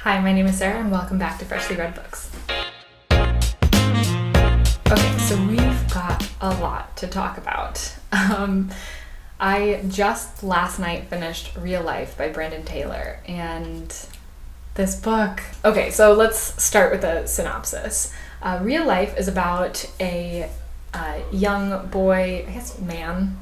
Hi, my name is Sarah and welcome back to Freshly Read Books. Okay, so we've got a lot to talk about. I just last night finished Real Life by Brandon Taylor, and this book... Okay, so let's start with a synopsis. Real Life is about a young boy, I guess man,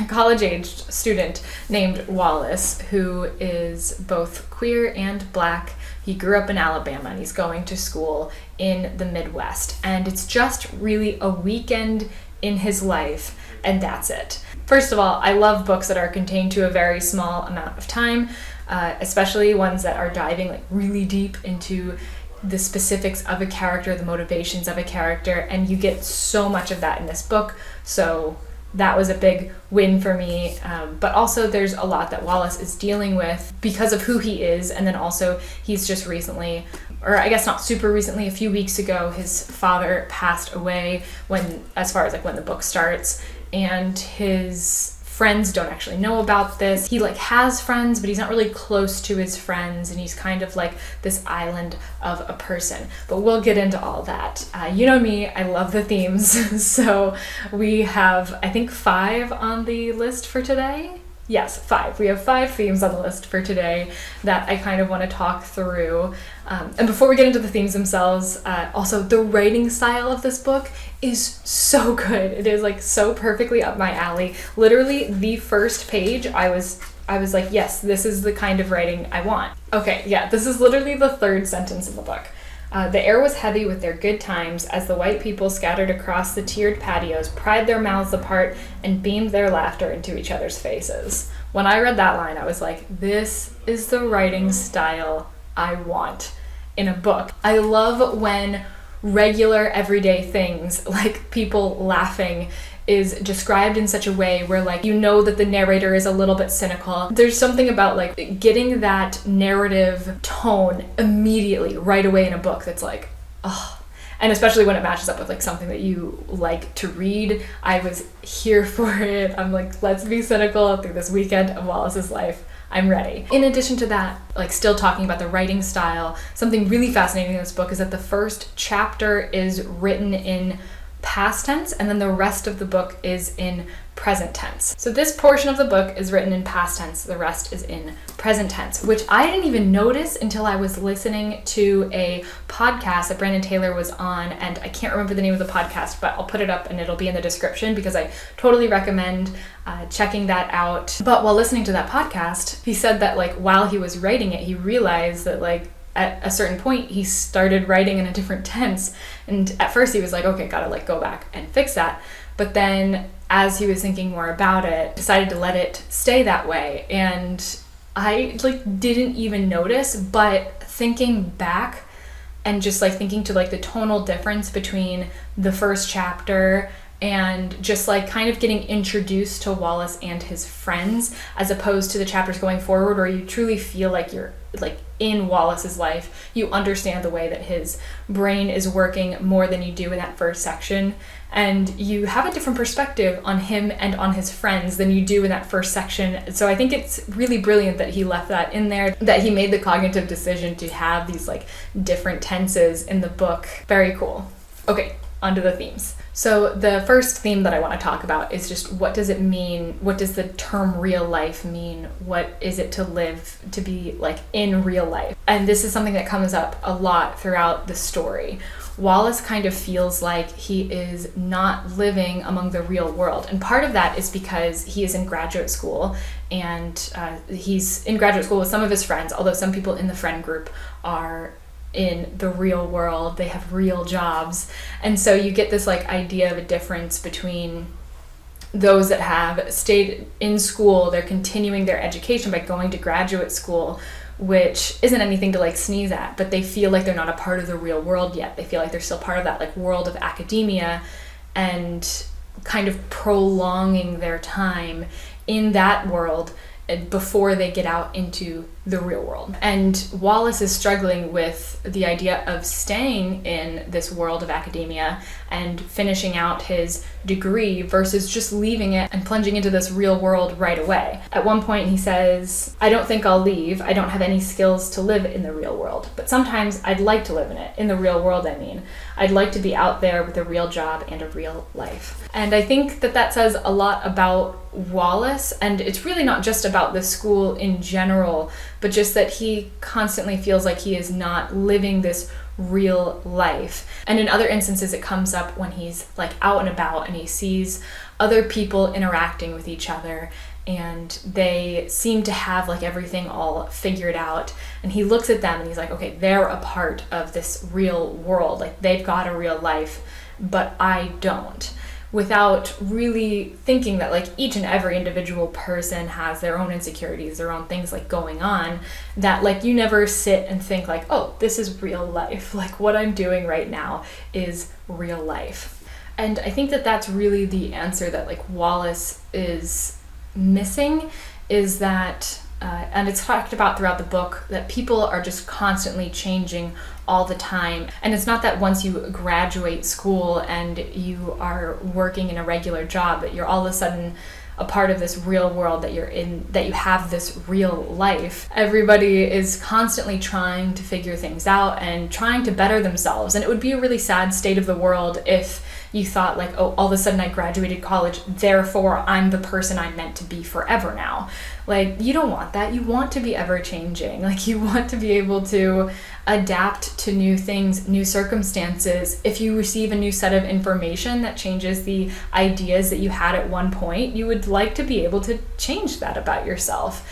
college-aged student named Wallace, who is both queer and black. He grew up in Alabama and he's going to school in the Midwest. And it's just really a weekend in his life, and that's it. First of all, I love books that are contained to a very small amount of time, especially ones that are diving really deep into the specifics of a character, the motivations of a character, and you get so much of that in this book. So that was a big win for me, but also there's a lot that Wallace is dealing with because of who he is, and then also he's just recently, or I guess not super recently, a few weeks ago, his father passed away when the book starts, and his friends don't actually know about this. He has friends, but he's not really close to his friends, and he's kind of like this island of a person. But we'll get into all that. You know me, I love the themes. So we have, I think, 5 on the list for today. Yes, 5. We have 5 themes on the list for today that I kind of want to talk through. And before we get into the themes themselves, also the writing style of this book is so good. It is so perfectly up my alley. Literally the first page, I was like, yes, this is the kind of writing I want. Okay, yeah, this is literally the 3rd sentence of the book. The air was heavy with their good times as the white people scattered across the tiered patios pried their mouths apart and beamed their laughter into each other's faces. When I read that line, I was like, this is the writing style I want in a book. I love when regular everyday things like people laughing is described in such a way where you know that the narrator is a little bit cynical. There's something about getting that narrative tone immediately right away in a book that's oh. And especially when it matches up with something that you like to read. I was here for it. I'm let's be cynical through this weekend of Wallace's life. I'm ready. In addition to that, still talking about the writing style, something really fascinating in this book is that the first chapter is written in past tense, and then the rest of the book is in present tense. So this portion of the book is written in past tense, the rest is in present tense, which I didn't even notice until I was listening to a podcast that Brandon Taylor was on, and I can't remember the name of the podcast, but I'll put it up and it'll be in the description because I totally recommend checking that out. But while listening to that podcast, he said that while he was writing it, he realized that at a certain point, he started writing in a different tense. And at first he was okay, gotta go back and fix that. But then as he was thinking more about it, decided to let it stay that way. And I didn't even notice, but thinking back and just thinking to the tonal difference between the first chapter and just kind of getting introduced to Wallace and his friends, as opposed to the chapters going forward where you truly feel you're in Wallace's life. You understand the way that his brain is working more than you do in that first section, and you have a different perspective on him and on his friends than you do in that first section. So I think it's really brilliant that he left that in there, that he made the cognitive decision to have these different tenses in the book. Very cool. Okay, onto the themes. So the first theme that I want to talk about is just, what does it mean? What does the term real life mean? What is it to live, to be in real life? And this is something that comes up a lot throughout the story. Wallace kind of feels like he is not living among the real world. And part of that is because he is in graduate school, and he's in graduate school with some of his friends, although some people in the friend group are in the real world, they have real jobs. And so you get this idea of a difference between those that have stayed in school, they're continuing their education by going to graduate school, which isn't anything to sneeze at, but they feel they're not a part of the real world yet. They feel they're still part of that world of academia, and kind of prolonging their time in that world before they get out into the real world. And Wallace is struggling with the idea of staying in this world of academia and finishing out his degree versus just leaving it and plunging into this real world right away. At one point he says, "I don't think I'll leave. I don't have any skills to live in the real world. But sometimes I'd like to live in it. In the real world, I mean. I'd like to be out there with a real job and a real life." And I think that says a lot about Wallace, and it's really not just about the school in general, but just that he constantly feels like he is not living this real life. And in other instances it comes up when he's like out and about and he sees other people interacting with each other and they seem to have like everything all figured out, and he looks at them and he's like, okay, they're a part of this real world, like they've got a real life, but I don't. Without really thinking that like each and every individual person has their own insecurities, their own things like going on, that like you never sit and think like, oh, this is real life. Like what I'm doing right now is real life. And I think that that's really the answer that like Wallace is missing, is that and it's talked about throughout the book, that people are just constantly changing all the time. And it's not that once you graduate school and you are working in a regular job that you're all of a sudden a part of this real world, that you're in, that you have this real life. Everybody is constantly trying to figure things out and trying to better themselves. And it would be a really sad state of the world if you thought like, oh, all of a sudden I graduated college, therefore I'm the person I'm meant to be forever now. Like, you don't want that. You want to be ever changing. Like, you want to be able to adapt to new things, new circumstances. If you receive a new set of information that changes the ideas that you had at one point, you would like to be able to change that about yourself.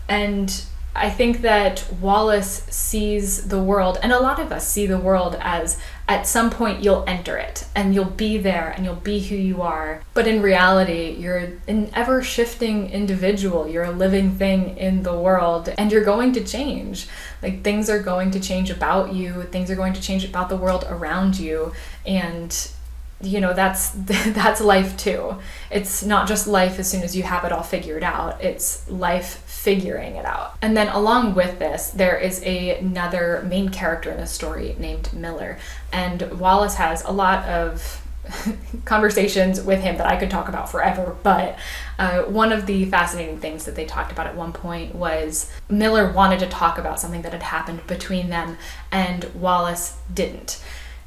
And I think that Wallace sees the world, and a lot of us see the world as at some point you'll enter it and you'll be there and you'll be who you are. But in reality, you're an ever-shifting individual. You're a living thing in the world, and you're going to change. Like, things are going to change about you. Things are going to change about the world around you. And you know, that's life too. It's not just life as soon as you have it all figured out. It's life figuring it out. And then along with this, there is another main character in the story named Miller. And Wallace has a lot of conversations with him that I could talk about forever, but one of the fascinating things that they talked about at one point was Miller wanted to talk about something that had happened between them, and Wallace didn't.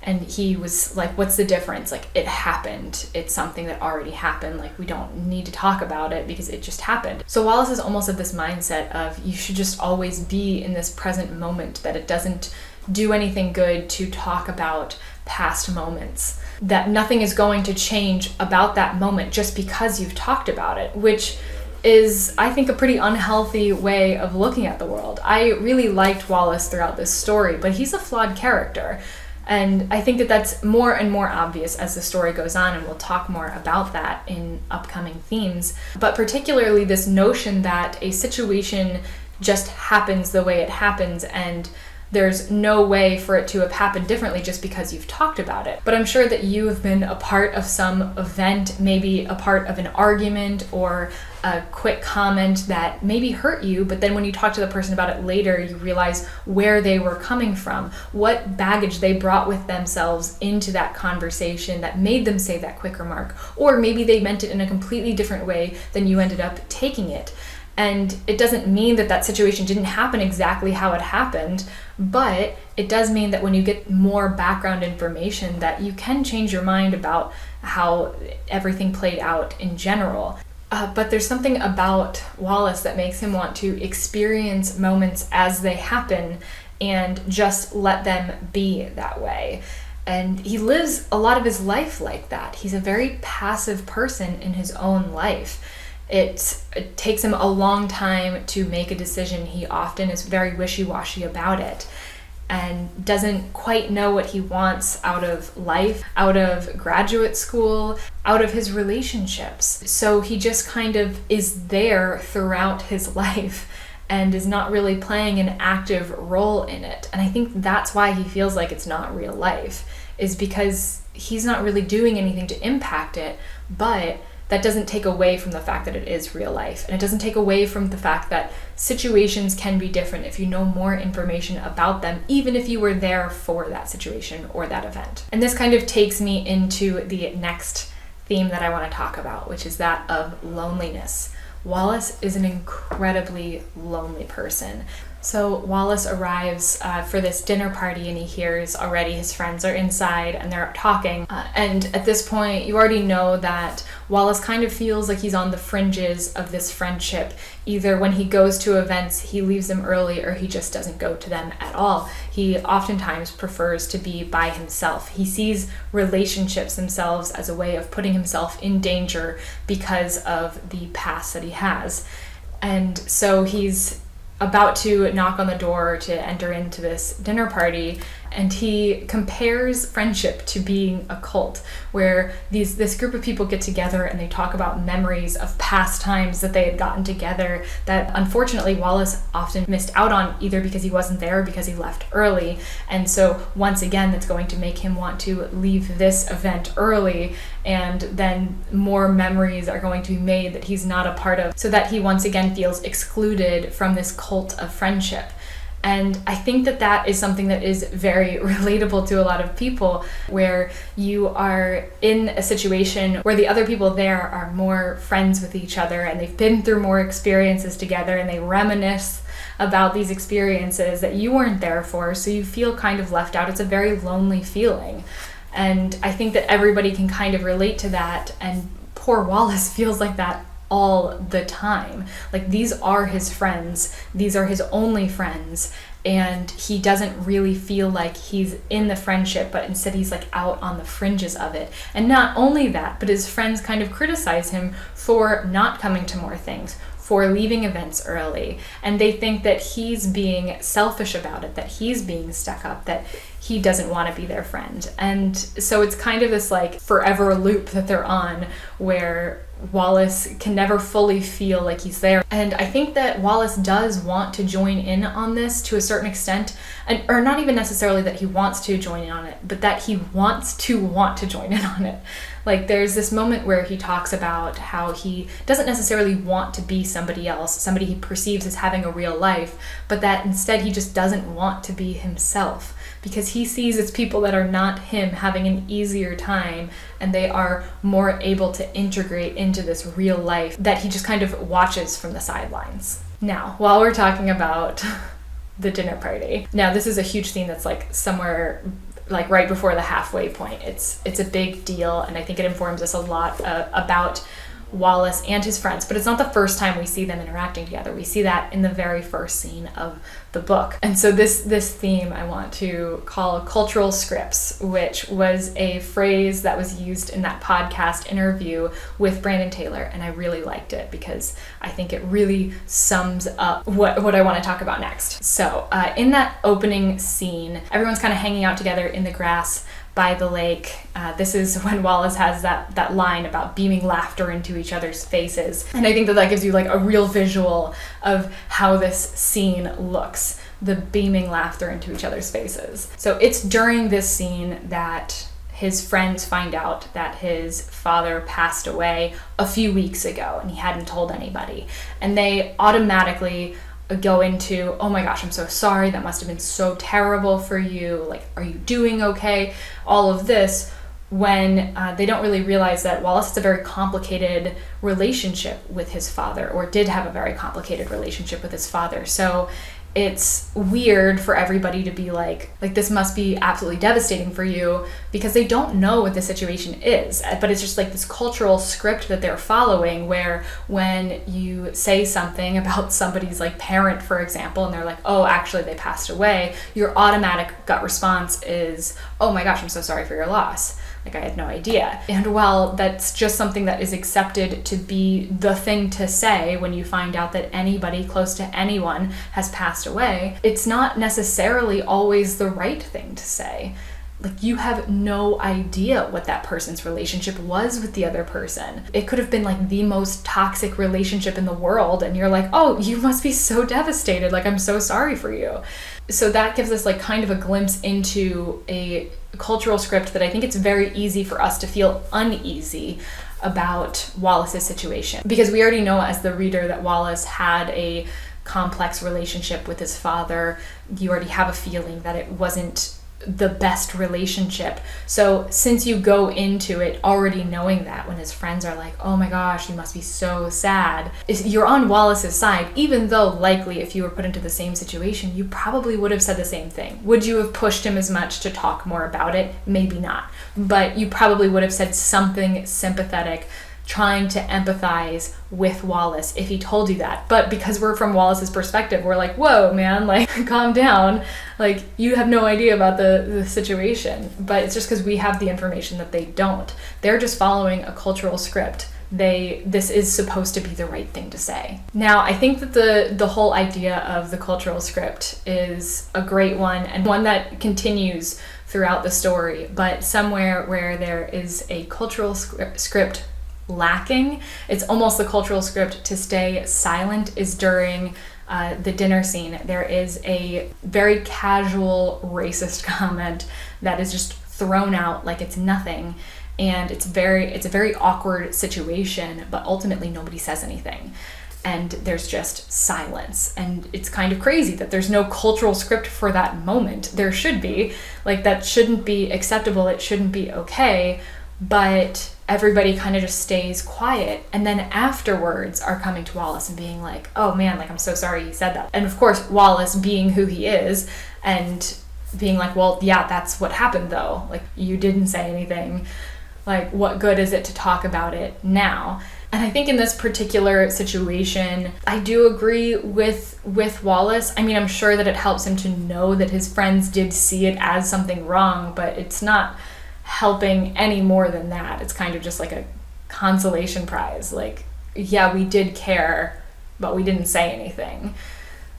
And he was like, what's the difference? Like, it happened. It's something that already happened. Like, we don't need to talk about it because it just happened. So Wallace is almost of this mindset of you should just always be in this present moment, that it doesn't do anything good to talk about past moments, that nothing is going to change about that moment just because you've talked about it, which is, I think, a pretty unhealthy way of looking at the world. I really liked Wallace throughout this story, but he's a flawed character. And I think that that's more and more obvious as the story goes on, and we'll talk more about that in upcoming themes. But particularly this notion that a situation just happens the way it happens, and there's no way for it to have happened differently just because you've talked about it. But I'm sure that you have been a part of some event, maybe a part of an argument or a quick comment that maybe hurt you, but then when you talk to the person about it later, you realize where they were coming from, what baggage they brought with themselves into that conversation that made them say that quick remark, or maybe they meant it in a completely different way than you ended up taking it. And it doesn't mean that that situation didn't happen exactly how it happened, but it does mean that when you get more background information, that you can change your mind about how everything played out in general. But there's something about Wallace that makes him want to experience moments as they happen and just let them be that way. And he lives a lot of his life like that. He's a very passive person in his own life. It takes him a long time to make a decision. He often is very wishy-washy about it and doesn't quite know what he wants out of life, out of graduate school, out of his relationships. So he just kind of is there throughout his life and is not really playing an active role in it. And I think that's why he feels like it's not real life, is because he's not really doing anything to impact it, but that doesn't take away from the fact that it is real life. And it doesn't take away from the fact that situations can be different if you know more information about them, even if you were there for that situation or that event. And this kind of takes me into the next theme that I want to talk about, which is that of loneliness. Wallace is an incredibly lonely person. So Wallace arrives for this dinner party, and he hears already his friends are inside and they're talking. And at this point, you already know that Wallace kind of feels like he's on the fringes of this friendship. Either when he goes to events, he leaves them early, or he just doesn't go to them at all. He oftentimes prefers to be by himself. He sees relationships themselves as a way of putting himself in danger because of the past that he has. And so he's about to knock on the door to enter into this dinner party, and he compares friendship to being a cult, where this group of people get together and they talk about memories of past times that they had gotten together that unfortunately Wallace often missed out on, either because he wasn't there or because he left early. And so once again, that's going to make him want to leave this event early, and then more memories are going to be made that he's not a part of, so that he once again feels excluded from this cult of friendship. And I think that that is something that is very relatable to a lot of people, where you are in a situation where the other people there are more friends with each other and they've been through more experiences together, and they reminisce about these experiences that you weren't there for, so you feel kind of left out. It's a very lonely feeling. And I think that everybody can kind of relate to that, and poor Wallace feels like that all the time. Like, these are his friends, these are his only friends, and he doesn't really feel like he's in the friendship, but instead he's like out on the fringes of it. And not only that, but his friends kind of criticize him for not coming to more things, for leaving events early, and they think that he's being selfish about it, that he's being stuck up, that he doesn't want to be their friend. And so it's kind of this like forever loop that they're on, where Wallace can never fully feel like he's there. And I think that Wallace does want to join in on this to a certain extent, or not even necessarily that he wants to join in on it, but that he wants to join in on it. Like, there's this moment where he talks about how he doesn't necessarily want to be somebody else, somebody he perceives as having a real life, but that instead he just doesn't want to be himself, because he sees it's people that are not him having an easier time, and they are more able to integrate into this real life that he just kind of watches from the sidelines. Now, while we're talking about the dinner party, now this is a huge theme that's like somewhere like right before the halfway point. It's a big deal, and I think it informs us a lot about Wallace and his friends, but it's not the first time we see them interacting together. We see that in the very first scene of the book. And so this theme I want to call cultural scripts, which was a phrase that was used in that podcast interview with Brandon Taylor, and I really liked it because I think it really sums up what I want to talk about next. So in that opening scene, everyone's kind of hanging out together in the grass by the lake. This is when Wallace has that line about beaming laughter into each other's faces. And I think that gives you like a real visual of how this scene looks, the beaming laughter into each other's faces. So it's during this scene that his friends find out that his father passed away a few weeks ago, and he hadn't told anybody. And they automatically go into, oh my gosh, I'm so sorry, that must have been so terrible for you, like, are you doing okay, all of this, when they don't really realize that Wallace has a very complicated relationship with his father, or did have a very complicated relationship with his father. So it's weird for everybody to be like this must be absolutely devastating for you, because they don't know what the situation is. But it's just like this cultural script that they're following, where when you say something about somebody's like parent, for example, and they're like, oh, actually they passed away, your automatic gut response is, oh my gosh, I'm so sorry for your loss. Like, I had no idea. And while that's just something that is accepted to be the thing to say when you find out that anybody close to anyone has passed away, it's not necessarily always the right thing to say. Like, you have no idea what that person's relationship was with the other person. It could have been like the most toxic relationship in the world, and you're like, oh, you must be so devastated. Like, I'm so sorry for you. So that gives us like kind of a glimpse into a cultural script that I think it's very easy for us to feel uneasy about Wallace's situation. Because we already know as the reader that Wallace had a complex relationship with his father. You already have a feeling that it wasn't the best relationship. So since you go into it already knowing that, when his friends are like, oh my gosh, you must be so sad, you're on Wallace's side, even though likely if you were put into the same situation, you probably would have said the same thing. Would you have pushed him as much to talk more about it? Maybe not. But you probably would have said something sympathetic, trying to empathize with Wallace if he told you that. But because we're from Wallace's perspective, we're like, whoa, man, like, calm down. Like, you have no idea about the situation. But it's just because we have the information that they don't. They're just following a cultural script. This is supposed to be the right thing to say. Now, I think that the whole idea of the cultural script is a great one, and one that continues throughout the story. But somewhere where there is a cultural script lacking, it's almost the cultural script to stay silent, is during the dinner scene. There is a very casual racist comment that is just thrown out like it's nothing, and it's a very awkward situation, but ultimately nobody says anything, and there's just silence. And it's kind of crazy that there's no cultural script for that moment. There should be. Like, that shouldn't be acceptable, it shouldn't be okay, but everybody kind of just stays quiet, and then afterwards are coming to Wallace and being like, oh man, like, I'm so sorry you said that. And of course Wallace, being who he is, and being like, well, yeah, that's what happened though, like, you didn't say anything, like, what good is it to talk about it now? And I think in this particular situation, I do agree with Wallace. I mean, I'm sure that it helps him to know that his friends did see it as something wrong, but it's not helping any more than that. It's kind of just like a consolation prize. Like, yeah, we did care, but we didn't say anything.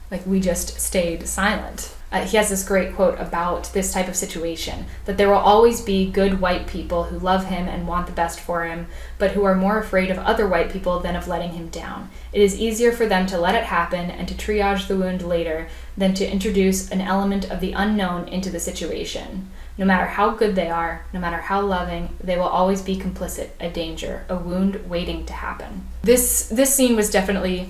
Like, we just stayed silent. He has this great quote about this type of situation, that there will always be good white people who love him and want the best for him, but who are more afraid of other white people than of letting him down. It is easier for them to let it happen and to triage the wound later than to introduce an element of the unknown into the situation. No matter how good they are, no matter how loving, they will always be complicit, a danger, a wound waiting to happen. This scene was definitely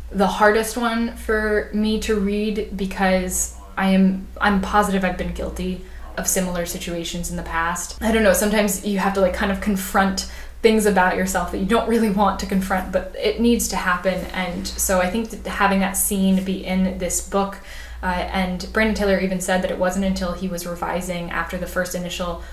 the hardest one for me to read, because I'm positive I've been guilty of similar situations in the past. I don't know, sometimes you have to like kind of confront things about yourself that you don't really want to confront, but it needs to happen. And so I think that having that scene be in this book, and Brandon Taylor even said that it wasn't until he was revising after the first initial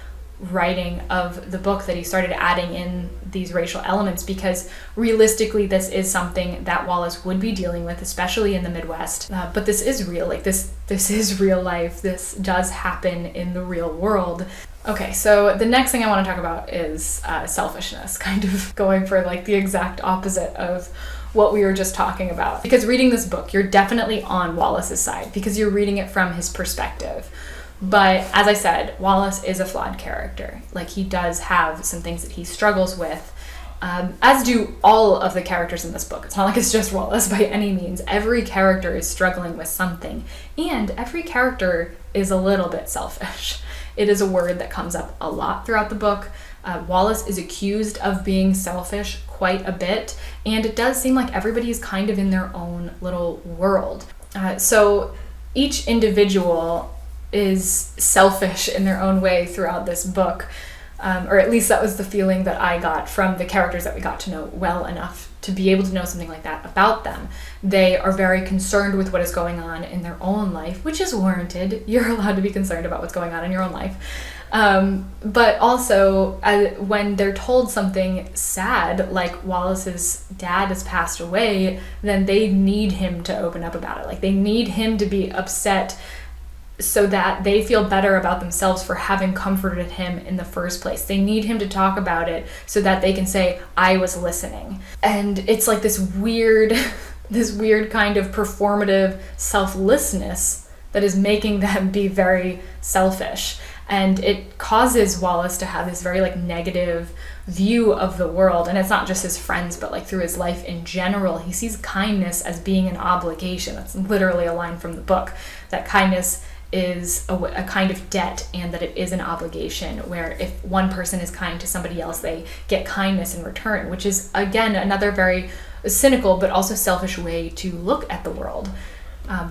writing of the book that he started adding in these racial elements, because realistically this is something that Wallace would be dealing with, especially in the Midwest. But this is real, like this is real life. This does happen in the real world. Okay, so the next thing I want to talk about is selfishness, kind of going for like the exact opposite of what we were just talking about. Because reading this book, you're definitely on Wallace's side, because you're reading it from his perspective. But as I said, Wallace is a flawed character. Like, he does have some things that he struggles with, as do all of the characters in this book. It's not like it's just Wallace by any means. Every character is struggling with something, and every character is a little bit selfish. It is a word that comes up a lot throughout the book. Wallace is accused of being selfish quite a bit, and it does seem like everybody is kind of in their own little world. So each individual is selfish in their own way throughout this book, or at least that was the feeling that I got from the characters that we got to know well enough to be able to know something like that about them. They are very concerned with what is going on in their own life, which is warranted. You're allowed to be concerned about what's going on in your own life. But also, when they're told something sad, like Wallace's dad has passed away, then they need him to open up about it. Like, they need him to be upset so that they feel better about themselves for having comforted him in the first place. They need him to talk about it so that they can say, I was listening. And it's like this weird kind of performative selflessness that is making them be very selfish. And it causes Wallace to have this very like negative view of the world. And it's not just his friends, but like through his life in general. He sees kindness as being an obligation. That's literally a line from the book, that kindness is a kind of debt, and that it is an obligation, where if one person is kind to somebody else, they get kindness in return, which is, again, another very cynical but also selfish way to look at the world.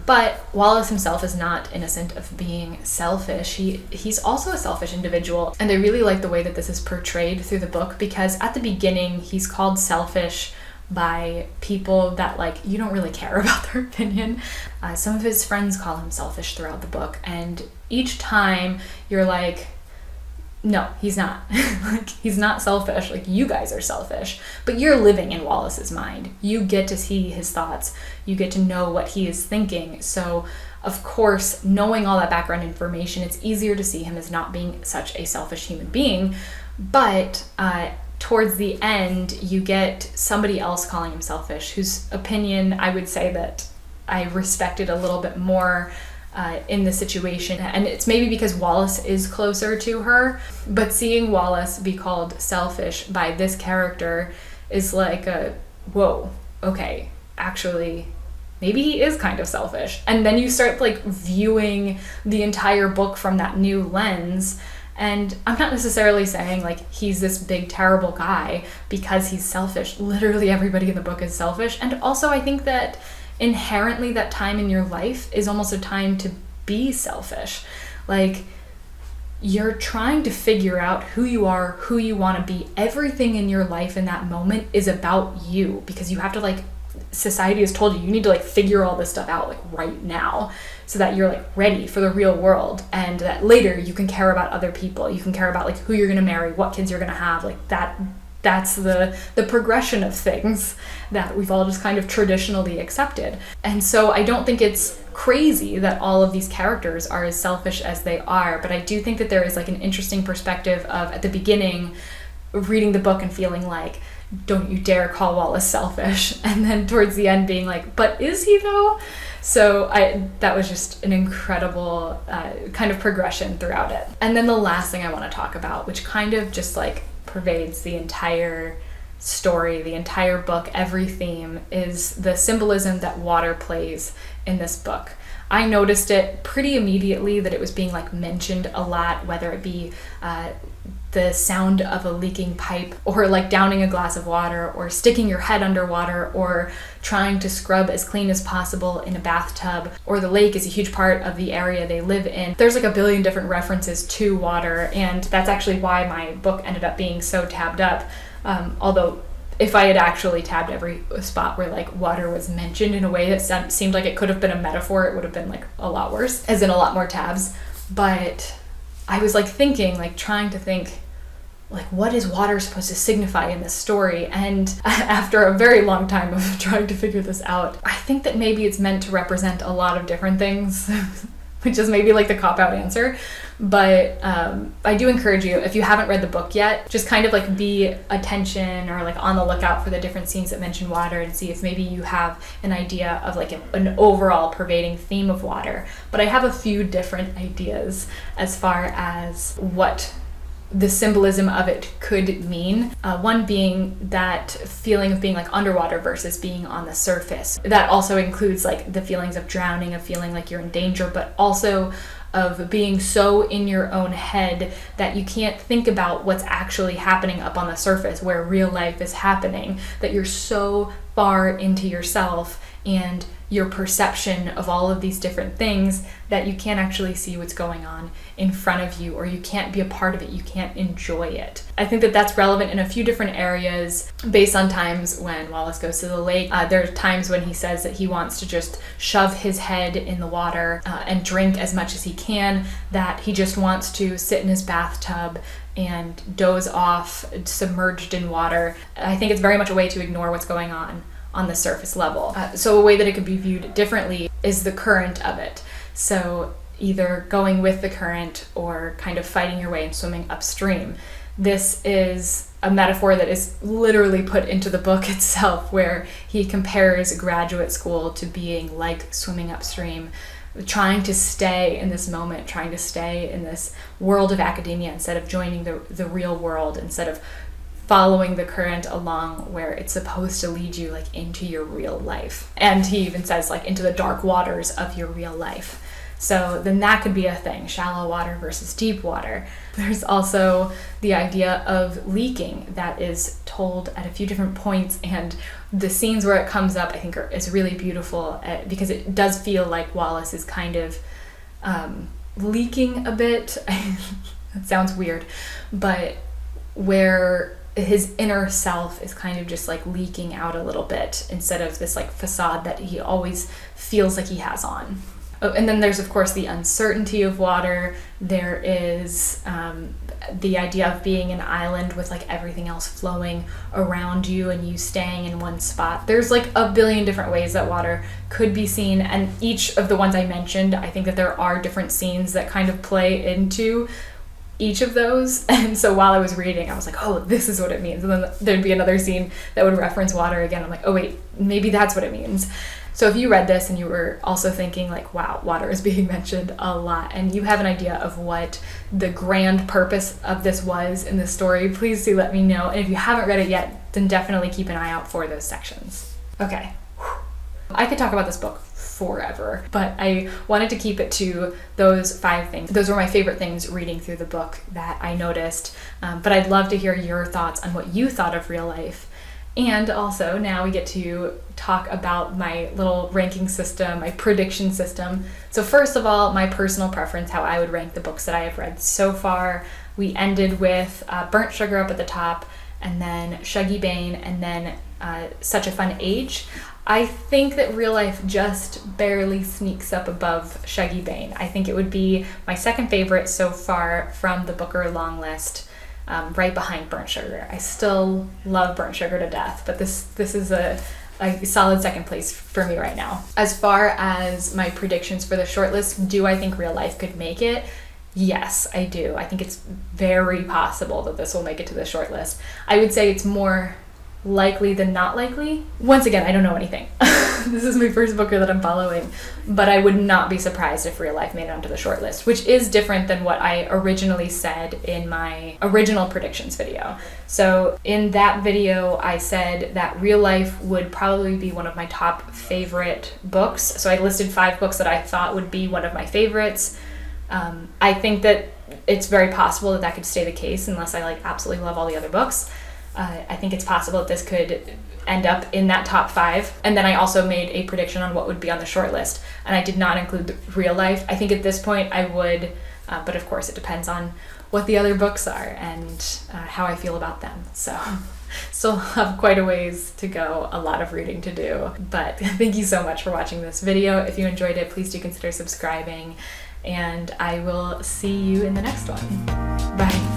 But Wallace himself is not innocent of being selfish. He's also a selfish individual, and I really like the way that this is portrayed through the book, because at the beginning he's called selfish by people that, like, you don't really care about their opinion. Some of his friends call him selfish throughout the book, and each time you're like, no, he's not. Like, he's not selfish. Like, you guys are selfish, but you're living in Wallace's mind. You get to see his thoughts. You get to know what he is thinking. So, of course, knowing all that background information, it's easier to see him as not being such a selfish human being. But towards the end, you get somebody else calling him selfish, whose opinion I would say that I respected a little bit more in the situation. And it's maybe because Wallace is closer to her, but seeing Wallace be called selfish by this character is like whoa, okay, actually, maybe he is kind of selfish. And then you start like viewing the entire book from that new lens. And I'm not necessarily saying like he's this big terrible guy because he's selfish. Literally everybody in the book is selfish. And also I think that inherently that time in your life is almost a time to be selfish. Like, you're trying to figure out who you are, who you want to be. Everything in your life in that moment is about you, because you have to, like, society has told you need to like figure all this stuff out like right now, so that you're like ready for the real world, and that later you can care about other people. You can care about like who you're going to marry, what kids you're going to have, like that's the progression of things that we've all just kind of traditionally accepted. And so I don't think it's crazy that all of these characters are as selfish as they are, but I do think that there is like an interesting perspective of, at the beginning, reading the book and feeling like, don't you dare call Wallace selfish, and then towards the end being like, but is he though? So that was just an incredible kind of progression throughout it. And then the last thing I want to talk about, which kind of just like pervades the entire story, the entire book, every theme, is the symbolism that water plays in this book. I noticed it pretty immediately that it was being like mentioned a lot, whether it be the sound of a leaking pipe, or like downing a glass of water, or sticking your head underwater, or trying to scrub as clean as possible in a bathtub, or the lake is a huge part of the area they live in. There's like a billion different references to water, and that's actually why my book ended up being so tabbed up. Although if I had actually tabbed every spot where like water was mentioned in a way that seemed like it could have been a metaphor, it would have been like a lot worse, as in a lot more tabs. But I was like thinking, like trying to think, like, what is water supposed to signify in this story? And after a very long time of trying to figure this out, I think that maybe it's meant to represent a lot of different things, which is maybe like the cop-out answer. But I do encourage you, if you haven't read the book yet, just kind of like be attention or like on the lookout for the different scenes that mention water, and see if maybe you have an idea of like an overall pervading theme of water. But I have a few different ideas as far as what the symbolism of it could mean. One being that feeling of being like underwater versus being on the surface. That also includes like the feelings of drowning, of feeling like you're in danger, but also of being so in your own head that you can't think about what's actually happening up on the surface where real life is happening, that you're so far into yourself and your perception of all of these different things that you can't actually see what's going on in front of you, or you can't be a part of it, you can't enjoy it. I think that that's relevant in a few different areas based on times when Wallace goes to the lake. There are times when he says that he wants to just shove his head in the water and drink as much as he can, that he just wants to sit in his bathtub and doze off submerged in water. I think it's very much a way to ignore what's going on the surface level. So a way that it could be viewed differently is the current of it. So either going with the current or kind of fighting your way and swimming upstream. This is a metaphor that is literally put into the book itself, where he compares graduate school to being like swimming upstream, trying to stay in this moment, trying to stay in this world of academia instead of joining the real world, instead of following the current along where it's supposed to lead you like into your real life. And he even says like into the dark waters of your real life. So then that could be a thing, shallow water versus deep water. There's also the idea of leaking that is told at a few different points, and the scenes where it comes up I think is really beautiful because it does feel like Wallace is kind of leaking a bit. That sounds weird, but where his inner self is kind of just like leaking out a little bit instead of this like facade that he always feels like he has on. Oh, and then there's of course the uncertainty of water. There is the idea of being an island with like everything else flowing around you and you staying in one spot. There's like a billion different ways that water could be seen, and each of the ones I mentioned, I think that there are different scenes that kind of play into each of those. And so while I was reading, I was like, oh, this is what it means. And then there'd be another scene that would reference water again. I'm like, oh wait, maybe that's what it means. So if you read this and you were also thinking like, wow, water is being mentioned a lot, and you have an idea of what the grand purpose of this was in the story, please do let me know. And if you haven't read it yet, then definitely keep an eye out for those sections. Okay. I could talk about this book forever, but I wanted to keep it to those 5 things. Those were my favorite things reading through the book that I noticed, but I'd love to hear your thoughts on what you thought of real life. And also now we get to talk about my little ranking system, my prediction system. So first of all, my personal preference, how I would rank the books that I have read so far. We ended with Burnt Sugar up at the top, and then Shuggie, Bain, and then Such a Fun Age. I think that Real Life just barely sneaks up above Shuggie, Bain. I think it would be my second favorite so far from the Booker Longlist, right behind Burnt Sugar. I still love Burnt Sugar to death, but this is a solid second place for me right now. As far as my predictions for the shortlist, do I think Real Life could make it? Yes, I do. I think it's very possible that this will make it to the shortlist. I would say it's more likely than not likely. Once again, I don't know anything. This is my first Booker that I'm following, but I would not be surprised if Real Life made it onto the shortlist, which is different than what I originally said in my original predictions video. So in that video, I said that Real Life would probably be one of my top favorite books. So I listed 5 books that I thought would be one of my favorites. I think that it's very possible that could stay the case unless I like absolutely love all the other books. I think it's possible that this could end up in that top 5. And then I also made a prediction on what would be on the short list, and I did not include the Real Life. I think at this point I would, but of course it depends on what the other books are and how I feel about them. So still have quite a ways to go, a lot of reading to do. But thank you so much for watching this video. If you enjoyed it, please do consider subscribing, and I will see you in the next one. Bye.